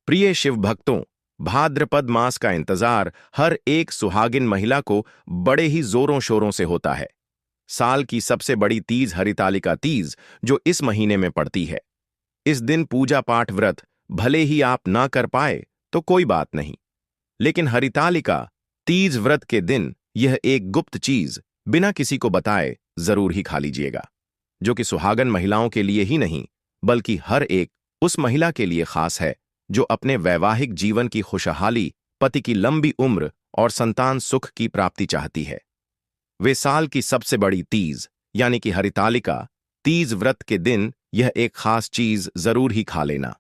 प्रिय शिव भक्तों, भाद्रपद मास का इंतजार हर एक सुहागिन महिला को बड़े ही जोरों शोरों से होता है। साल की सबसे बड़ी तीज हरितालिका तीज जो इस महीने में पड़ती है। इस दिन पूजा पाठ व्रत भले ही आप ना कर पाए तो कोई बात नहीं, लेकिन हरितालिका तीज व्रत के दिन यह एक गुप्त चीज बिना किसी को बताए जरूर ही खा लीजिएगा, जो कि सुहागन महिलाओं के लिए ही नहीं बल्कि हर एक उस महिला के लिए खास है जो अपने वैवाहिक जीवन की खुशहाली, पति की लंबी उम्र और संतान सुख की प्राप्ति चाहती है। वे साल की सबसे बड़ी तीज यानी कि हरितालिका तीज व्रत के दिन यह एक खास चीज जरूर ही खा लेना।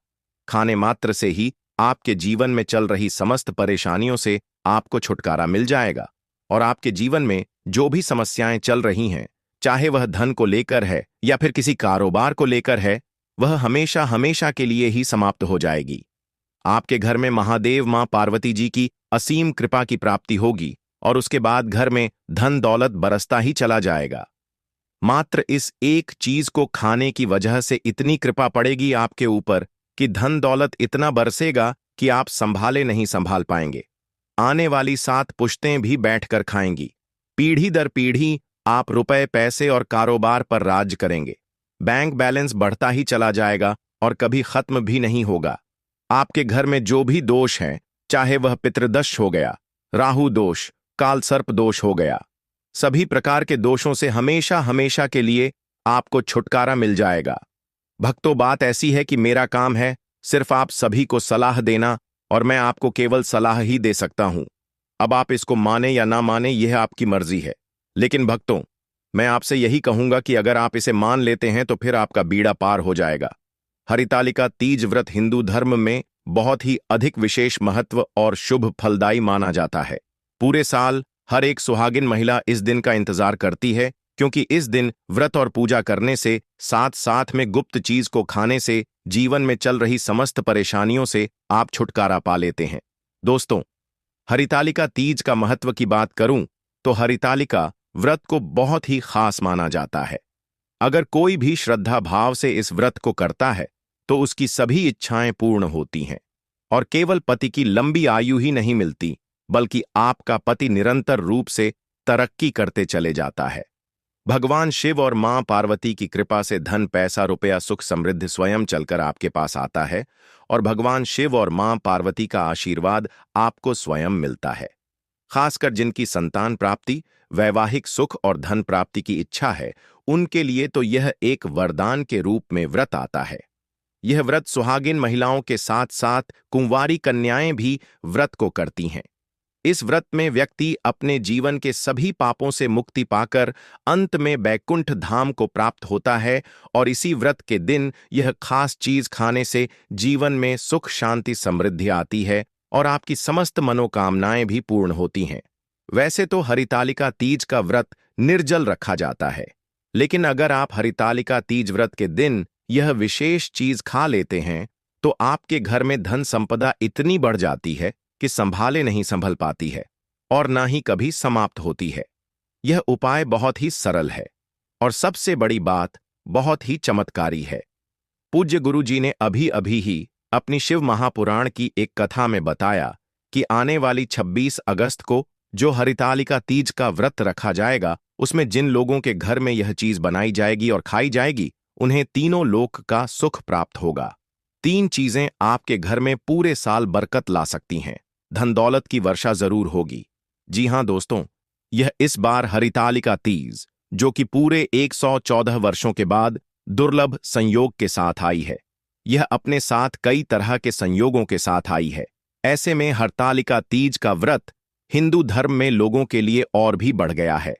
खाने मात्र से ही आपके जीवन में चल रही समस्त परेशानियों से आपको छुटकारा मिल जाएगा और आपके जीवन में जो भी समस्याएं चल रही हैं, चाहे वह धन को लेकर है या फिर किसी कारोबार को लेकर है, वह हमेशा हमेशा के लिए ही समाप्त हो जाएगी। आपके घर में महादेव मां पार्वती जी की असीम कृपा की प्राप्ति होगी और उसके बाद घर में धन दौलत बरसता ही चला जाएगा। मात्र इस एक चीज को खाने की वजह से इतनी कृपा पड़ेगी आपके ऊपर कि धन दौलत इतना बरसेगा कि आप संभाले नहीं संभाल पाएंगे। आने वाली 7 पुश्तें भी बैठकर खाएंगी। पीढ़ी दर पीढ़ी आप रुपए पैसे और कारोबार पर राज करेंगे। बैंक बैलेंस बढ़ता ही चला जाएगा और कभी खत्म भी नहीं होगा। आपके घर में जो भी दोष हैं, चाहे वह पितृदोष हो गया, राहु दोष, काल सर्प दोष हो गया, सभी प्रकार के दोषों से हमेशा हमेशा के लिए आपको छुटकारा मिल जाएगा। भक्तों, बात ऐसी है कि मेरा काम है सिर्फ आप सभी को सलाह देना और मैं आपको केवल सलाह ही दे सकता हूं। अब आप इसको माने या ना माने यह आपकी मर्जी है, लेकिन भक्तों, मैं आपसे यही कहूंगा कि अगर आप इसे मान लेते हैं तो फिर आपका बीड़ा पार हो जाएगा। हरितालिका तीज व्रत हिंदू धर्म में बहुत ही अधिक विशेष महत्व और शुभ फलदायी माना जाता है। पूरे साल हर एक सुहागिन महिला इस दिन का इंतजार करती है, क्योंकि इस दिन व्रत और पूजा करने से साथ साथ में गुप्त चीज को खाने से जीवन में चल रही समस्त परेशानियों से आप छुटकारा पा लेते हैं। दोस्तों, हरितालिका तीज का महत्व की बात करूं तो हरितालिका व्रत को बहुत ही खास माना जाता है। अगर कोई भी श्रद्धा भाव से इस व्रत को करता है तो उसकी सभी इच्छाएं पूर्ण होती हैं और केवल पति की लंबी आयु ही नहीं मिलती बल्कि आपका पति निरंतर रूप से तरक्की करते चले जाता है। भगवान शिव और मां पार्वती की कृपा से धन पैसा रुपया सुख समृद्धि स्वयं चलकर आपके पास आता है और भगवान शिव और मां पार्वती का आशीर्वाद आपको स्वयं मिलता है। खासकर जिनकी संतान प्राप्ति, वैवाहिक सुख और धन प्राप्ति की इच्छा है, उनके लिए तो यह एक वरदान के रूप में व्रत आता है। यह व्रत सुहागिन महिलाओं के साथ साथ कुंवारी कन्याएं भी व्रत को करती हैं। इस व्रत में व्यक्ति अपने जीवन के सभी पापों से मुक्ति पाकर अंत में बैकुंठ धाम को प्राप्त होता है और इसी व्रत के दिन यह खास चीज खाने से जीवन में सुख शांति समृद्धि आती है और आपकी समस्त मनोकामनाएं भी पूर्ण होती हैं। वैसे तो हरितालिका तीज का व्रत निर्जल रखा जाता है, लेकिन अगर आप हरितालिका तीज व्रत के दिन यह विशेष चीज खा लेते हैं तो आपके घर में धन संपदा इतनी बढ़ जाती है कि संभाले नहीं संभल पाती है और ना ही कभी समाप्त होती है। यह उपाय बहुत ही सरल है और सबसे बड़ी बात बहुत ही चमत्कारी है। पूज्य गुरु जी ने अभी अभी ही अपनी शिव महापुराण की एक कथा में बताया कि आने वाली 26 अगस्त को जो हरितालिका तीज का व्रत रखा जाएगा, उसमें जिन लोगों के घर में यह चीज बनाई जाएगी और खाई जाएगी, उन्हें तीनों लोक का सुख प्राप्त होगा। 3 चीजें आपके घर में पूरे साल बरकत ला सकती हैं। धन दौलत की वर्षा जरूर होगी। जी हां दोस्तों, यह इस बार हरितालिका तीज, जो कि पूरे 114 वर्षों के बाद दुर्लभ संयोग के साथ आई है, यह अपने साथ कई तरह के संयोगों के साथ आई है। ऐसे में हरितालिका तीज का व्रत हिंदू धर्म में लोगों के लिए और भी बढ़ गया है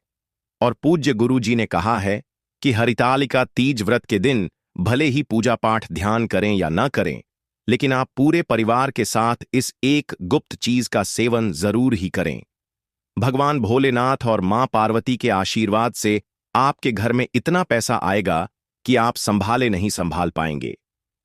और पूज्य गुरु जी ने कहा है कि हरितालिका तीज व्रत के दिन भले ही पूजा पाठ ध्यान करें या ना करें, लेकिन आप पूरे परिवार के साथ इस एक गुप्त चीज का सेवन जरूर ही करें। भगवान भोलेनाथ और मां पार्वती के आशीर्वाद से आपके घर में इतना पैसा आएगा कि आप संभाले नहीं संभाल पाएंगे।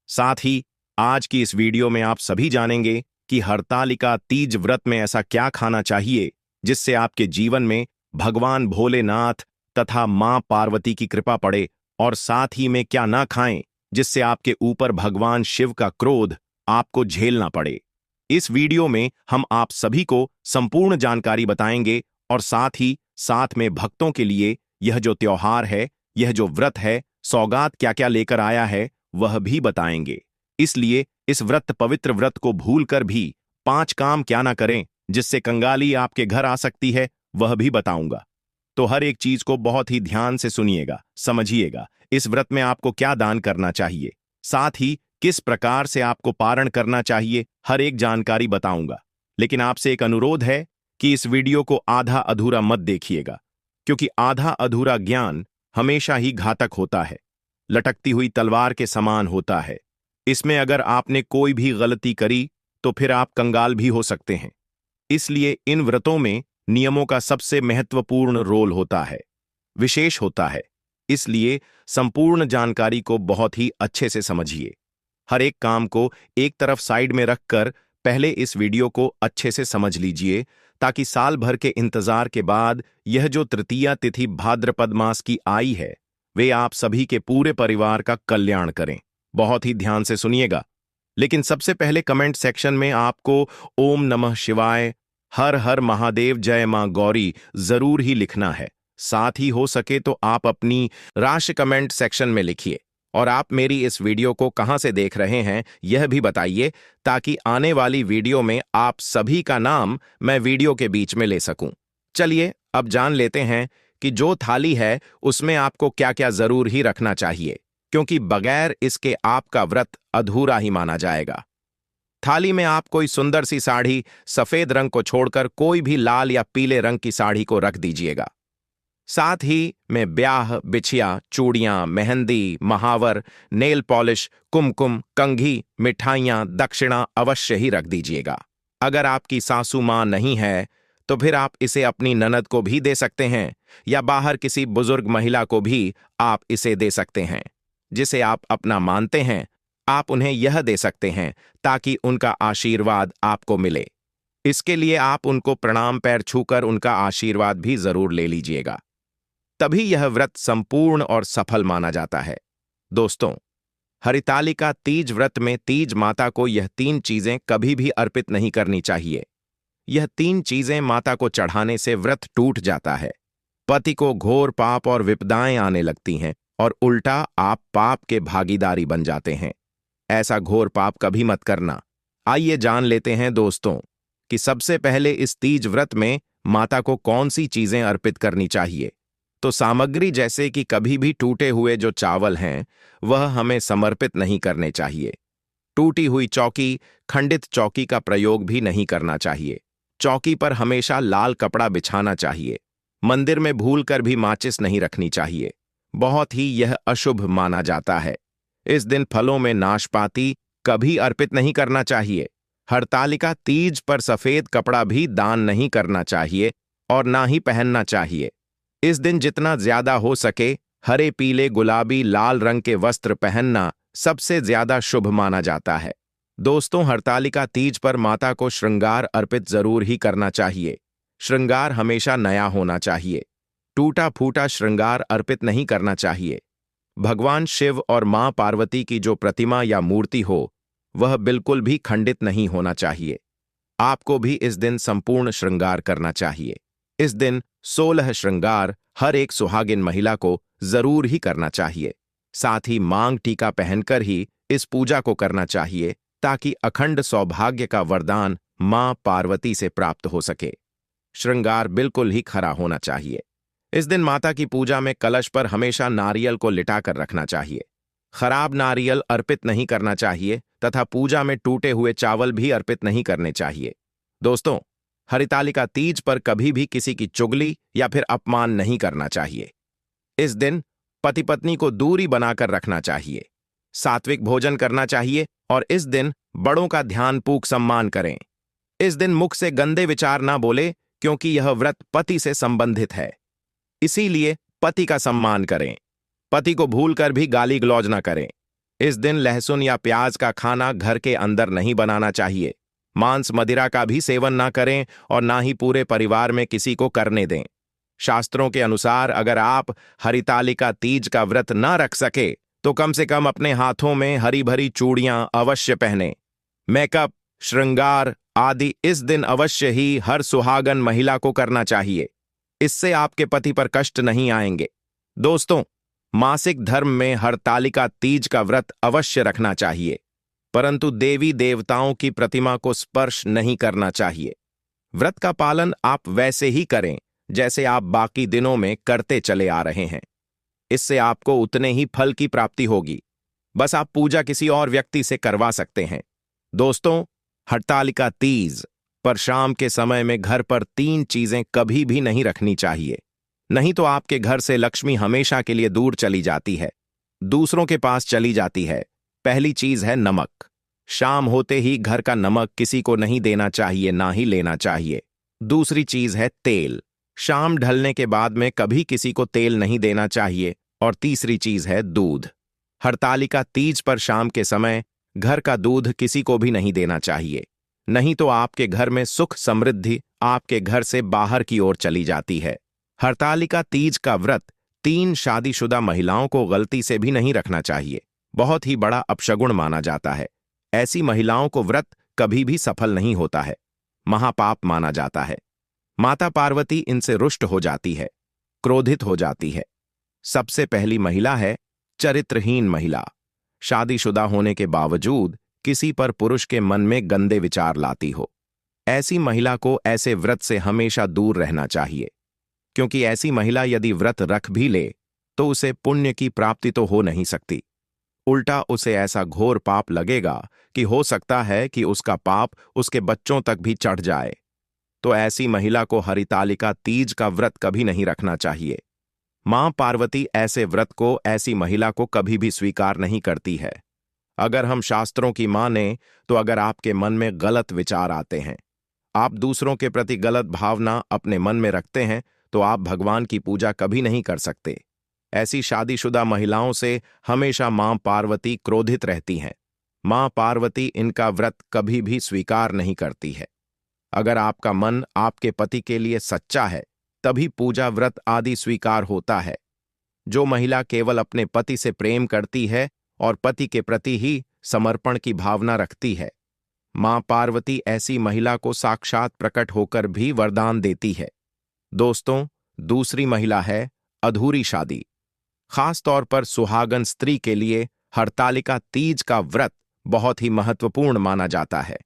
साथ ही आज की इस वीडियो में आप सभी जानेंगे कि हरितालिका तीज व्रत में ऐसा क्या खाना चाहिए जिससे आपके जीवन में भगवान भोलेनाथ तथा मां पार्वती की कृपा पड़े और साथ ही में क्या ना खाएं जिससे आपके ऊपर भगवान शिव का क्रोध आपको झेलना पड़े। इस वीडियो में हम आप सभी को संपूर्ण जानकारी बताएंगे और साथ में भक्तों के लिए यह जो त्योहार है, यह जो व्रत है, सौगात क्या क्या लेकर आया है वह भी बताएंगे। इसलिए इस पवित्र व्रत को भूलकर भी 5 काम क्या ना करें जिससे कंगाली आपके घर आ सकती है, वह भी बताऊंगा। तो हर एक चीज को बहुत ही ध्यान से सुनिएगा, समझिएगा। इस व्रत में आपको क्या दान करना चाहिए, साथ ही किस प्रकार से आपको पारण करना चाहिए, हर एक जानकारी बताऊंगा। लेकिन आपसे एक अनुरोध है कि इस वीडियो को आधा अधूरा मत देखिएगा, क्योंकि आधा अधूरा ज्ञान हमेशा ही घातक होता है, लटकती हुई तलवार के समान होता है। इसमें अगर आपने कोई भी गलती करी तो फिर आप कंगाल भी हो सकते हैं। इसलिए इन व्रतों में नियमों का सबसे महत्वपूर्ण रोल होता है, विशेष होता है। इसलिए संपूर्ण जानकारी को बहुत ही अच्छे से समझिए। हर एक काम को एक तरफ साइड में रखकर पहले इस वीडियो को अच्छे से समझ लीजिए, ताकि साल भर के इंतजार के बाद यह जो तृतीया तिथि भाद्रपद मास की आई है, वे आप सभी के पूरे परिवार का कल्याण करें। बहुत ही ध्यान से सुनिएगा। लेकिन सबसे पहले कमेंट सेक्शन में आपको ओम नमः शिवाय, हर हर महादेव, जय मां गौरी जरूर ही लिखना है। साथ ही हो सके तो आप अपनी राशि कमेंट सेक्शन में लिखिए, और आप मेरी इस वीडियो को कहां से देख रहे हैं यह भी बताइए, ताकि आने वाली वीडियो में आप सभी का नाम मैं वीडियो के बीच में ले सकूं। चलिए अब जान लेते हैं कि जो थाली है उसमें आपको क्या क्या जरूर ही रखना चाहिए, क्योंकि बगैर इसके आपका व्रत अधूरा ही माना जाएगा। थाली में आप कोई सुंदर सी साड़ी, सफेद रंग को छोड़कर कोई भी लाल या पीले रंग की साड़ी को रख दीजिएगा। साथ ही में ब्याह, बिछिया, चूड़ियां, मेहंदी, महावर, नेल पॉलिश, कुमकुम, कंघी, मिठाइयां, दक्षिणा अवश्य ही रख दीजिएगा। अगर आपकी सासू मां नहीं है तो फिर आप इसे अपनी ननद को भी दे सकते हैं, या बाहर किसी बुजुर्ग महिला को भी आप इसे दे सकते हैं। जिसे आप अपना मानते हैं, आप उन्हें यह दे सकते हैं ताकि उनका आशीर्वाद आपको मिले। इसके लिए आप उनको प्रणाम पैर छूकर उनका आशीर्वाद भी जरूर ले लीजिएगा, तभी यह व्रत संपूर्ण और सफल माना जाता है। दोस्तों, हरितालिका तीज व्रत में तीज माता को यह 3 चीजें कभी भी अर्पित नहीं करनी चाहिए। यह 3 चीजें माता को चढ़ाने से व्रत टूट जाता है, पति को घोर पाप और विपदाएं आने लगती हैं, और उल्टा आप पाप के भागीदारी बन जाते हैं। ऐसा घोर पाप कभी मत करना। आइए जान लेते हैं दोस्तों कि सबसे पहले इस तीज व्रत में माता को कौन सी चीजें अर्पित करनी चाहिए। तो सामग्री जैसे कि कभी भी टूटे हुए जो चावल हैं वह हमें समर्पित नहीं करने चाहिए। टूटी हुई चौकी, खंडित चौकी का प्रयोग भी नहीं करना चाहिए। चौकी पर हमेशा लाल कपड़ा बिछाना चाहिए। मंदिर में भूलकर भी माचिस नहीं रखनी चाहिए, बहुत ही यह अशुभ माना जाता है। इस दिन फलों में नाशपाती कभी अर्पित नहीं करना चाहिए। हरतालिका तीज पर सफेद कपड़ा भी दान नहीं करना चाहिए और ना ही पहनना चाहिए। इस दिन जितना ज्यादा हो सके हरे, पीले, गुलाबी, लाल रंग के वस्त्र पहनना सबसे ज्यादा शुभ माना जाता है। दोस्तों, हरतालिका तीज पर माता को श्रृंगार अर्पित जरूर ही करना चाहिए। श्रृंगार हमेशा नया होना चाहिए। टूटा फूटा श्रृंगार अर्पित नहीं करना चाहिए। भगवान शिव और मां पार्वती की जो प्रतिमा या मूर्ति हो वह बिल्कुल भी खंडित नहीं होना चाहिए। आपको भी इस दिन संपूर्ण श्रृंगार करना चाहिए। इस दिन 16 श्रृंगार हर एक सुहागिन महिला को जरूर ही करना चाहिए। साथ ही मांग टीका पहनकर ही इस पूजा को करना चाहिए, ताकि अखंड सौभाग्य का वरदान मां पार्वती से प्राप्त हो सके। श्रृंगार बिल्कुल ही खरा होना चाहिए। इस दिन माता की पूजा में कलश पर हमेशा नारियल को लिटाकर रखना चाहिए। खराब नारियल अर्पित नहीं करना चाहिए तथा पूजा में टूटे हुए चावल भी अर्पित नहीं करने चाहिए। दोस्तों, हरितालिका तीज पर कभी भी किसी की चुगली या फिर अपमान नहीं करना चाहिए। इस दिन पति पत्नी को दूरी बनाकर रखना चाहिए। सात्विक भोजन करना चाहिए और इस दिन बड़ों का ध्यानपूर्वक सम्मान करें। इस दिन मुख से गंदे विचार ना बोले, क्योंकि यह व्रत पति से संबंधित है। इसीलिए पति का सम्मान करें। पति को भूलकर भी गाली गलौज न करें। इस दिन लहसुन या प्याज का खाना घर के अंदर नहीं बनाना चाहिए। मांस मदिरा का भी सेवन ना करें और ना ही पूरे परिवार में किसी को करने दें। शास्त्रों के अनुसार अगर आप हरितालिका तीज का व्रत ना रख सके तो कम से कम अपने हाथों में हरी भरी चूड़ियां अवश्य पहने। मेकअप, श्रृंगार आदि इस दिन अवश्य ही हर सुहागन महिला को करना चाहिए। इससे आपके पति पर कष्ट नहीं आएंगे। दोस्तों, मासिक धर्म में हरतालिका तीज का व्रत अवश्य रखना चाहिए, परंतु देवी देवताओं की प्रतिमा को स्पर्श नहीं करना चाहिए। व्रत का पालन आप वैसे ही करें जैसे आप बाकी दिनों में करते चले आ रहे हैं। इससे आपको उतने ही फल की प्राप्ति होगी। बस आप पूजा किसी और व्यक्ति से करवा सकते हैं। दोस्तों, हरतालिका तीज पर शाम के समय में घर पर 3 चीजें कभी भी नहीं रखनी चाहिए, नहीं तो आपके घर से लक्ष्मी हमेशा के लिए दूर चली जाती है, दूसरों के पास चली जाती है। पहली चीज है नमक। शाम होते ही घर का नमक किसी को नहीं देना चाहिए, ना ही लेना चाहिए। दूसरी चीज है तेल। शाम ढलने के बाद में कभी किसी को तेल नहीं देना चाहिए। और तीसरी चीज है दूध। हरतालिका तीज पर शाम के समय घर का दूध किसी को भी नहीं देना चाहिए, नहीं तो आपके घर में सुख समृद्धि आपके घर से बाहर की ओर चली जाती है। हरतालिका तीज का व्रत 3 शादीशुदा महिलाओं को गलती से भी नहीं रखना चाहिए। बहुत ही बड़ा अपशगुन माना जाता है। ऐसी महिलाओं को व्रत कभी भी सफल नहीं होता है, महापाप माना जाता है। माता पार्वती इनसे रुष्ट हो जाती है, क्रोधित हो जाती है। सबसे पहली महिला है चरित्रहीन महिला। शादीशुदा होने के बावजूद किसी पर पुरुष के मन में गंदे विचार लाती हो। ऐसी महिला को ऐसे व्रत से हमेशा दूर रहना चाहिए, क्योंकि ऐसी महिला यदि व्रत रख भी ले तो उसे पुण्य की प्राप्ति तो हो नहीं सकती। उल्टा उसे ऐसा घोर पाप लगेगा कि हो सकता है कि उसका पाप उसके बच्चों तक भी चढ़ जाए। तो ऐसी महिला को हरितालिका तीज का व्रत कभी नहीं रखना चाहिए। मां पार्वती ऐसे व्रत को ऐसी महिला को कभी भी स्वीकार नहीं करती है। अगर हम शास्त्रों की माने तो अगर आपके मन में गलत विचार आते हैं, आप दूसरों के प्रति गलत भावना अपने मन में रखते हैं, तो आप भगवान की पूजा कभी नहीं कर सकते। ऐसी शादीशुदा महिलाओं से हमेशा मां पार्वती क्रोधित रहती हैं। मां पार्वती इनका व्रत कभी भी स्वीकार नहीं करती है। अगर आपका मन आपके पति के लिए सच्चा है तभी पूजा व्रत आदि स्वीकार होता है। जो महिला केवल अपने पति से प्रेम करती है और पति के प्रति ही समर्पण की भावना रखती है, मां पार्वती ऐसी महिला को साक्षात प्रकट होकर भी वरदान देती है। दोस्तों, दूसरी महिला है अधूरी शादी। खास तौर पर सुहागन स्त्री के लिए हरतालिका तीज का व्रत बहुत ही महत्वपूर्ण माना जाता है।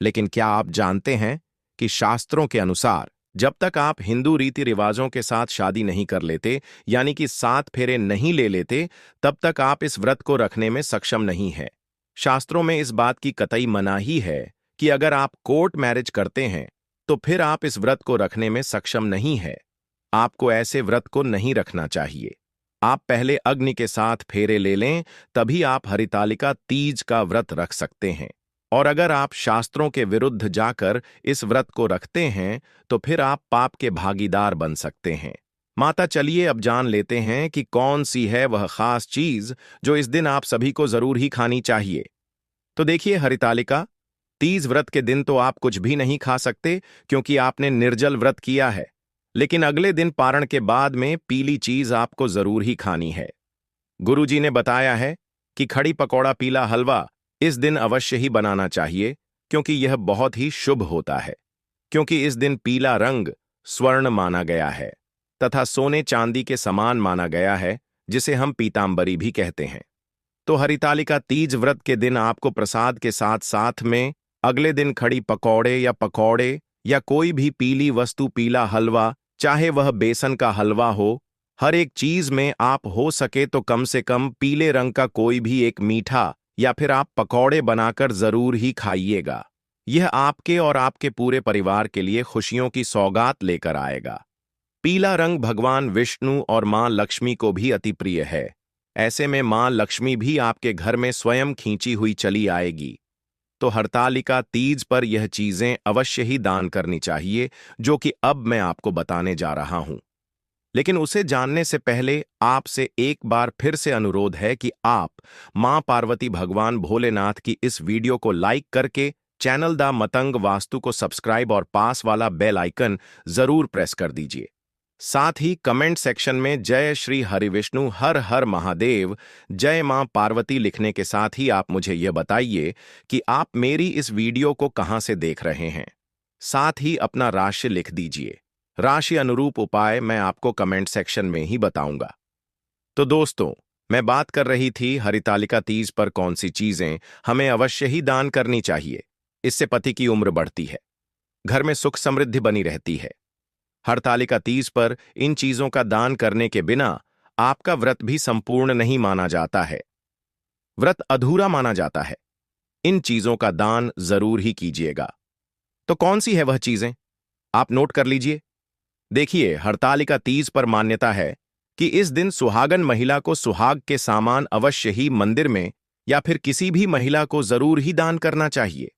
लेकिन क्या आप जानते हैं कि शास्त्रों के अनुसार जब तक आप हिंदू रीति रिवाजों के साथ शादी नहीं कर लेते, यानी कि 7 फेरे नहीं ले लेते, तब तक आप इस व्रत को रखने में सक्षम नहीं है। शास्त्रों में इस बात की कतई मनाही है कि अगर आप कोर्ट मैरिज करते हैं तो फिर आप इस व्रत को रखने में सक्षम नहीं है। आपको ऐसे व्रत को नहीं रखना चाहिए। आप पहले अग्नि के साथ फेरे ले लें, तभी आप हरितालिका तीज का व्रत रख सकते हैं। और अगर आप शास्त्रों के विरुद्ध जाकर इस व्रत को रखते हैं तो फिर आप पाप के भागीदार बन सकते हैं। माता, चलिए अब जान लेते हैं कि कौन सी है वह खास चीज जो इस दिन आप सभी को जरूर ही खानी चाहिए। तो देखिए, हरितालिका तीज व्रत के दिन तो आप कुछ भी नहीं खा सकते, क्योंकि आपने निर्जल व्रत किया है। लेकिन अगले दिन पारण के बाद में पीली चीज आपको जरूर ही खानी है। गुरुजी ने बताया है कि खड़ी पकौड़ा पीला हलवा इस दिन अवश्य ही बनाना चाहिए, क्योंकि यह बहुत ही शुभ होता है। क्योंकि इस दिन पीला रंग स्वर्ण माना गया है तथा सोने चांदी के समान माना गया है, जिसे हम पीतांबरी भी कहते हैं। तो हरितालिका तीज व्रत के दिन आपको प्रसाद के साथ साथ में अगले दिन खड़ी पकौड़े या कोई भी पीली वस्तु, पीला हलवा, चाहे वह बेसन का हलवा हो, हर एक चीज में आप हो सके तो कम से कम पीले रंग का कोई भी एक मीठा या फिर आप पकौड़े बनाकर जरूर ही खाइएगा। यह आपके और आपके पूरे परिवार के लिए खुशियों की सौगात लेकर आएगा। पीला रंग भगवान विष्णु और मां लक्ष्मी को भी अति प्रिय है। ऐसे में मां लक्ष्मी भी आपके घर में स्वयं खींची हुई चली आएगी। तो हरतालिका तीज पर यह चीजें अवश्य ही दान करनी चाहिए, जो कि अब मैं आपको बताने जा रहा हूं। लेकिन उसे जानने से पहले आपसे एक बार फिर से अनुरोध है कि आप मां पार्वती भगवान भोलेनाथ की इस वीडियो को लाइक करके चैनल द मतंग वास्तु को सब्सक्राइब और पास वाला बेल आइकन जरूर प्रेस कर दीजिए। साथ ही कमेंट सेक्शन में जय श्री हरिविष्णु हर हर महादेव जय मां पार्वती लिखने के साथ ही आप मुझे यह बताइए कि आप मेरी इस वीडियो को कहां से देख रहे हैं। साथ ही अपना राशि लिख दीजिए। राशि अनुरूप उपाय मैं आपको कमेंट सेक्शन में ही बताऊंगा। तो दोस्तों, मैं बात कर रही थी हरितालिका तीज पर कौन सी चीजें हमें अवश्य ही दान करनी चाहिए। इससे पति की उम्र बढ़ती है, घर में सुख समृद्धि बनी रहती है। हरतालिका तीज पर इन चीजों का दान करने के बिना आपका व्रत भी संपूर्ण नहीं माना जाता है, व्रत अधूरा माना जाता है। इन चीजों का दान जरूर ही कीजिएगा। तो कौन सी है वह चीजें, आप नोट कर लीजिए। देखिए, हरतालिका तीज पर मान्यता है कि इस दिन सुहागन महिला को सुहाग के सामान अवश्य ही मंदिर में या फिर किसी भी महिला को जरूर ही दान करना चाहिए।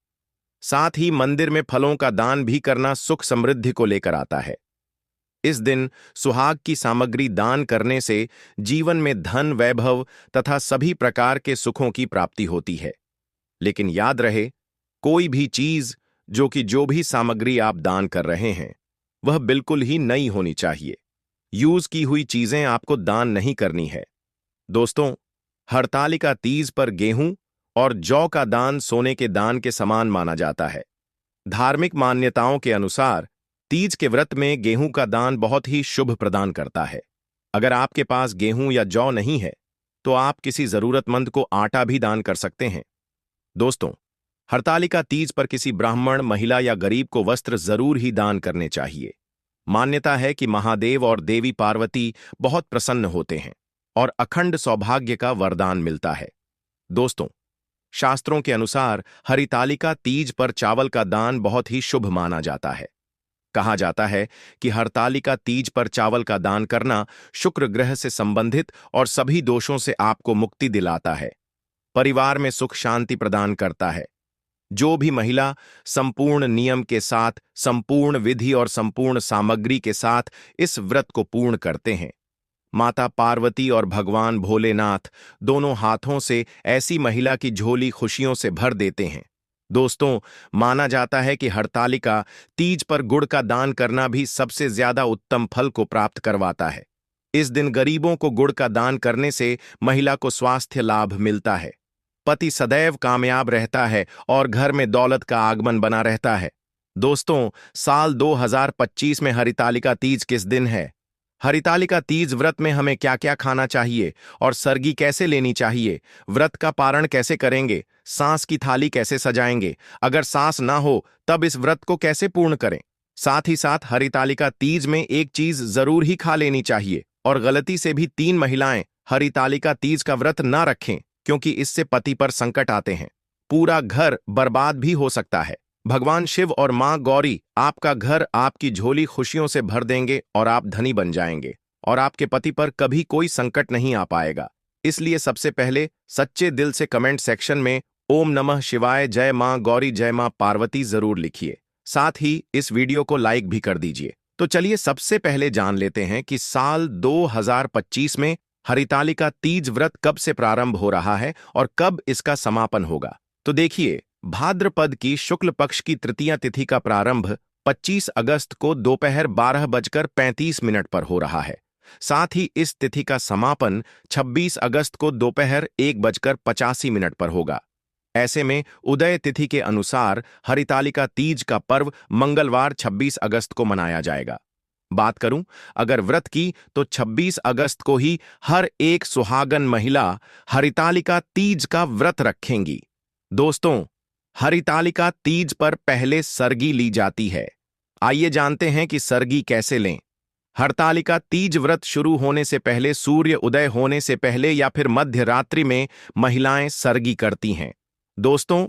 साथ ही मंदिर में फलों का दान भी करना सुख समृद्धि को लेकर आता है। इस दिन सुहाग की सामग्री दान करने से जीवन में धन, वैभव तथा सभी प्रकार के सुखों की प्राप्ति होती है। लेकिन याद रहे, कोई भी चीज जो भी सामग्री आप दान कर रहे हैं वह बिल्कुल ही नई होनी चाहिए। यूज की हुई चीजें आपको दान नहीं करनी है। दोस्तों, हरतालिका तीज पर गेहूं और जौ का दान सोने के दान के समान माना जाता है। धार्मिक मान्यताओं के अनुसार तीज के व्रत में गेहूं का दान बहुत ही शुभ प्रदान करता है। अगर आपके पास गेहूं या जौ नहीं है तो आप किसी जरूरतमंद को आटा भी दान कर सकते हैं। दोस्तों, हरतालिका तीज पर किसी ब्राह्मण, महिला या गरीब को वस्त्र जरूर ही दान करने चाहिए। मान्यता है कि महादेव और देवी पार्वती बहुत प्रसन्न होते हैं और अखंड सौभाग्य का वरदान मिलता है। दोस्तों, शास्त्रों के अनुसार हरितालिका तीज पर चावल का दान बहुत ही शुभ माना जाता है। कहा जाता है कि हरतालिका तीज पर चावल का दान करना शुक्र ग्रह से संबंधित और सभी दोषों से आपको मुक्ति दिलाता है, परिवार में सुख शांति प्रदान करता है। जो भी महिला संपूर्ण नियम के साथ, संपूर्ण विधि और संपूर्ण सामग्री के साथ इस व्रत को पूर्ण करते हैं, माता पार्वती और भगवान भोलेनाथ दोनों हाथों से ऐसी महिला की झोली खुशियों से भर देते हैं। दोस्तों, माना जाता है कि हरतालिका तीज पर गुड़ का दान करना भी सबसे ज्यादा उत्तम फल को प्राप्त करवाता है। इस दिन गरीबों को गुड़ का दान करने से महिला को स्वास्थ्य लाभ मिलता है, पति सदैव कामयाब रहता है और घर में दौलत का आगमन बना रहता है। दोस्तों, साल 2025 में हरितालिका तीज किस दिन है? हरितालिका तीज व्रत में हमें क्या क्या खाना चाहिए और सरगी कैसे लेनी चाहिए, व्रत का पारण कैसे करेंगे, सांस की थाली कैसे सजाएंगे, अगर सांस ना हो तब इस व्रत को कैसे पूर्ण करें। साथ ही साथ हरितालिका तीज में एक चीज जरूर ही खा लेनी चाहिए और गलती से भी 3 महिलाएं हरितालिका तीज का व्रत ना रखें, क्योंकि इससे पति पर संकट आते हैं, पूरा घर बर्बाद भी हो सकता है। भगवान शिव और मां गौरी आपका घर, आपकी झोली खुशियों से भर देंगे और आप धनी बन जाएंगे और आपके पति पर कभी कोई संकट नहीं आ पाएगा। इसलिए सबसे पहले सच्चे दिल से कमेंट सेक्शन में ओम नमः शिवाय, जय मां गौरी, जय मां पार्वती जरूर लिखिए। साथ ही इस वीडियो को लाइक भी कर दीजिए। तो चलिए सबसे पहले जान लेते हैं कि साल 2025 में हरितालिका तीज व्रत कब से प्रारंभ हो रहा है और कब इसका समापन होगा। तो देखिए, भाद्रपद की शुक्ल पक्ष की तृतीया तिथि का प्रारंभ 25 अगस्त को दोपहर 12:35 पर हो रहा है। साथ ही इस तिथि का समापन 26 अगस्त को दोपहर 1:85 पर होगा। ऐसे में उदय तिथि के अनुसार हरितालिका तीज का पर्व मंगलवार 26 अगस्त को मनाया जाएगा। बात करूं अगर व्रत की, तो 26 अगस्त को ही हर एक सुहागन महिला हरितालिका तीज का व्रत रखेंगी। दोस्तों, हरितालिका तीज पर पहले सरगी ली जाती है। आइए जानते हैं कि सरगी कैसे लें। हरतालिका तीज व्रत शुरू होने से पहले, सूर्य उदय होने से पहले या फिर मध्य रात्रि में महिलाएं सरगी करती हैं। दोस्तों,